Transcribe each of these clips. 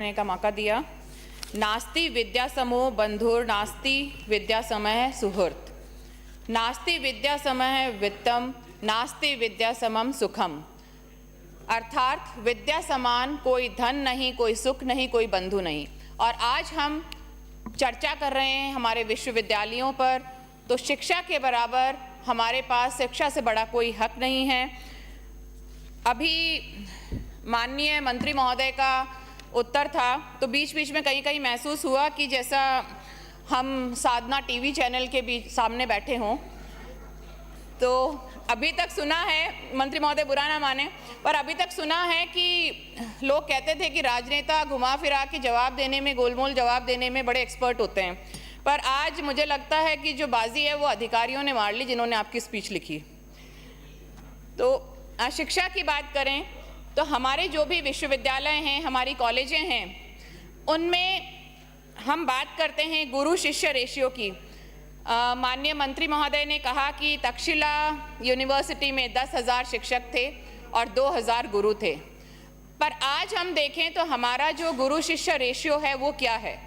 करने का मौका दिया। नास्ति विद्या समूह बंधुर नास्ति विद्या समः सुहृत्, नास्ति विद्या समः वित्तम नास्ति विद्या समम सुखम। अर्थात विद्या समान कोई धन नहीं, कोई सुख नहीं, कोई बंधु नहीं। और आज हम चर्चा कर रहे हैं हमारे विश्वविद्यालयों पर, तो शिक्षा के बराबर हमारे पास शिक्षा से बड़ा कोई हक नहीं है। अभी माननीय मंत्री महोदय का उत्तर था, तो बीच बीच में कहीं कहीं महसूस हुआ कि जैसा हम साधना टीवी चैनल के बीच सामने बैठे हों। तो अभी तक सुना है, मंत्री महोदय बुरा ना माने, पर अभी तक सुना है कि लोग कहते थे कि राजनेता घुमा फिरा के जवाब देने में, गोलमोल जवाब देने में बड़े एक्सपर्ट होते हैं। पर आज मुझे लगता है कि जो बाजी है वो अधिकारियों ने मार ली जिन्होंने आपकी स्पीच लिखी। तो शिक्षा की बात करें तो हमारे जो भी विश्वविद्यालय हैं, हमारी कॉलेजें हैं, उनमें हम बात करते हैं गुरु शिष्य रेशियो की। माननीय मंत्री महोदय ने कहा कि तक्षशिला यूनिवर्सिटी में 10,000 शिक्षक थे और 2,000 गुरु थे। पर आज हम देखें तो हमारा जो गुरु शिष्य रेशियो है वो क्या है,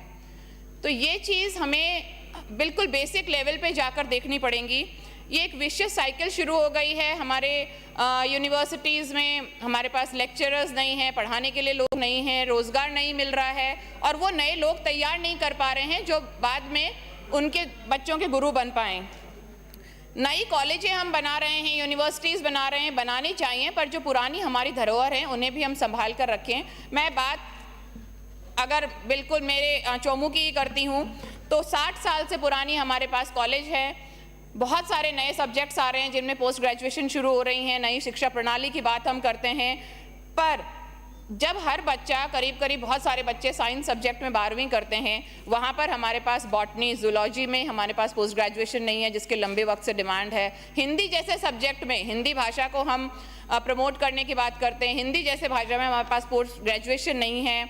तो ये चीज़ हमें बिल्कुल बेसिक लेवल पे जाकर देखनी पड़ेगी। ये एक विशेष साइकिल शुरू हो गई है हमारे यूनिवर्सिटीज़ में। हमारे पास लेक्चरर्स नहीं हैं, पढ़ाने के लिए लोग नहीं हैं, रोज़गार नहीं मिल रहा है और वो नए लोग तैयार नहीं कर पा रहे हैं जो बाद में उनके बच्चों के गुरु बन पाएँ। नई कॉलेजें हम बना रहे हैं, यूनिवर्सिटीज़ बना रहे हैं, बनानी चाहिए, पर जो पुरानी हमारी धरोहर हैं उन्हें भी हम संभाल कर रखें। मैं बात अगर बिल्कुल मेरे चोमू की ही करती हूँ तो 60 साल से पुरानी हमारे पास कॉलेज है। बहुत सारे नए सब्जेक्ट्स आ रहे हैं जिनमें पोस्ट ग्रेजुएशन शुरू हो रही हैं, नई शिक्षा प्रणाली की बात हम करते हैं। पर जब हर बच्चा करीब बहुत सारे बच्चे साइंस सब्जेक्ट में 12वीं करते हैं, वहाँ पर हमारे पास बॉटनी जूलॉजी में हमारे पास पोस्ट ग्रेजुएशन नहीं है जिसके लंबे वक्त से डिमांड है। हिंदी जैसे सब्जेक्ट में, हिंदी भाषा को हम प्रमोट करने की बात करते हैं, हिंदी जैसे भाषा में हमारे पास पोस्ट ग्रेजुएशन नहीं है।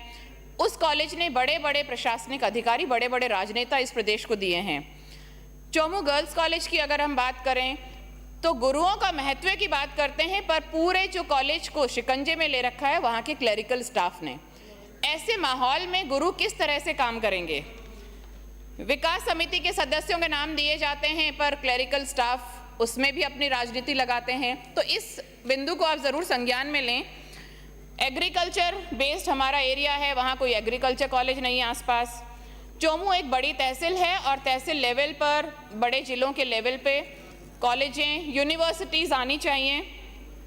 उस कॉलेज ने बड़े बड़े प्रशासनिक अधिकारी, बड़े बड़े राजनेता इस प्रदेश को दिए हैं। चोमू गर्ल्स कॉलेज की अगर हम बात करें तो गुरुओं का महत्व की बात करते हैं, पर पूरे जो कॉलेज को शिकंजे में ले रखा है वहाँ के क्लरिकल स्टाफ ने। ऐसे माहौल में गुरु किस तरह से काम करेंगे? विकास समिति के सदस्यों के नाम दिए जाते हैं पर क्लरिकल स्टाफ उसमें भी अपनी राजनीति लगाते हैं। तो इस बिंदु को आप ज़रूर संज्ञान में लें। एग्रीकल्चर बेस्ड हमारा एरिया है, वहाँ कोई एग्रीकल्चर कॉलेज नहीं है आसपास। चोमू एक बड़ी तहसील है और तहसील लेवल पर, बड़े ज़िलों के लेवल पे कॉलेजें, यूनिवर्सिटीज़ आनी चाहिए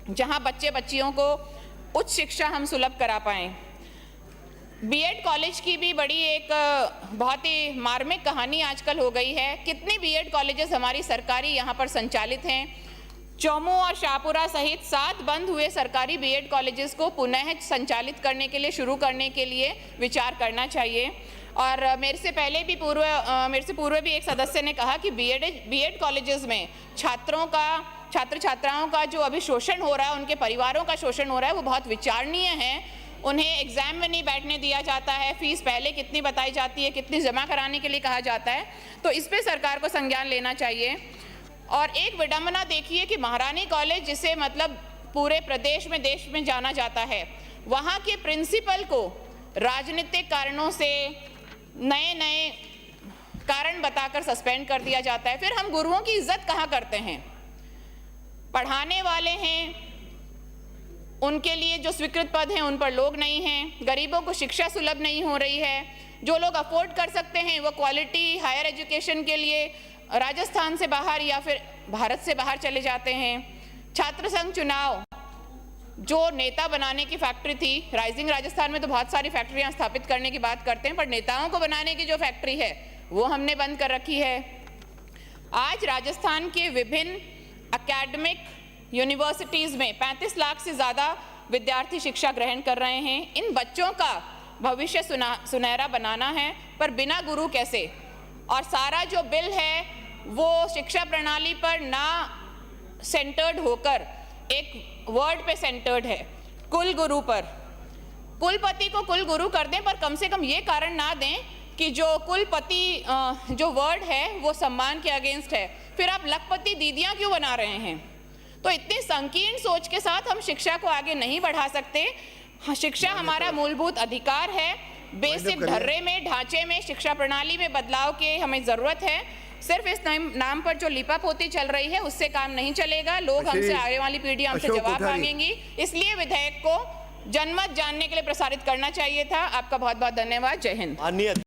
जहाँ बच्चे बच्चियों को उच्च शिक्षा हम सुलभ करा पाएँ। बीएड कॉलेज की भी बड़ी एक बहुत ही मार्मिक कहानी आजकल हो गई है। कितनी बीएड कॉलेजेस हमारी सरकारी यहाँ पर संचालित हैं। चोमू और शाहपुरा सहित 7 बंद हुए सरकारी बीएड कॉलेजेस को पुनः संचालित करने के लिए, शुरू करने के लिए विचार करना चाहिए। और मेरे से पूर्व भी एक सदस्य ने कहा कि बीएड कॉलेजेस में छात्र छात्राओं का जो अभी शोषण हो रहा है, उनके परिवारों का शोषण हो रहा है, वो बहुत विचारणीय है। उन्हें एग्जाम में नहीं बैठने दिया जाता है, फीस पहले कितनी बताई जाती है, कितनी जमा कराने के लिए कहा जाता है। तो इस पे सरकार को संज्ञान लेना चाहिए। और एक विडंबना देखिए कि महारानी कॉलेज, जिसे मतलब पूरे प्रदेश में, देश में जाना जाता है, वहाँ के प्रिंसिपल को राजनीतिक कारणों से, नए नए कारण बताकर सस्पेंड कर दिया जाता है। फिर हम गुरुओं की इज्जत कहाँ करते हैं? पढ़ाने वाले हैं, उनके लिए जो स्वीकृत पद हैं उन पर लोग नहीं हैं, गरीबों को शिक्षा सुलभ नहीं हो रही है। जो लोग अफोर्ड कर सकते हैं वो क्वालिटी हायर एजुकेशन के लिए राजस्थान से बाहर या फिर भारत से बाहर चले जाते हैं। छात्र संघ चुनाव, जो नेता बनाने की फैक्ट्री थी, राइजिंग राजस्थान में तो बहुत सारी फैक्ट्रियां स्थापित करने की बात करते हैं, पर नेताओं को बनाने की जो फैक्ट्री है वो हमने बंद कर रखी है। आज राजस्थान के विभिन्न एकेडमिक यूनिवर्सिटीज़ में 35 लाख से ज़्यादा विद्यार्थी शिक्षा ग्रहण कर रहे हैं। इन बच्चों का भविष्य सुनहरा बनाना है, पर बिना गुरु कैसे? और सारा जो बिल है वो शिक्षा प्रणाली पर ना सेंटर्ड होकर एक वर्ड पे सेंटर्ड है, कुल गुरु पर। कुलपति को कुल गुरु कर दें, पर कम से कम ये कारण ना दें कि जो कुलपति जो वर्ड है वो सम्मान के अगेंस्ट है। फिर आप लखपति दीदियां क्यों बना रहे हैं? तो इतनी संकीर्ण सोच के साथ हम शिक्षा को आगे नहीं बढ़ा सकते। शिक्षा हमारा मूलभूत अधिकार है बेसिक ढर्रे में, ढांचे में, शिक्षा प्रणाली में बदलाव की हमें जरूरत है। सिर्फ इस नाम पर जो लिपापोती चल रही है उससे काम नहीं चलेगा। लोग हमसे, आगे वाली पीढ़ी हमसे जवाब मांगेंगी। इसलिए विधेयक को जनमत जानने के लिए प्रसारित करना चाहिए था। आपका बहुत बहुत धन्यवाद। जय हिंद।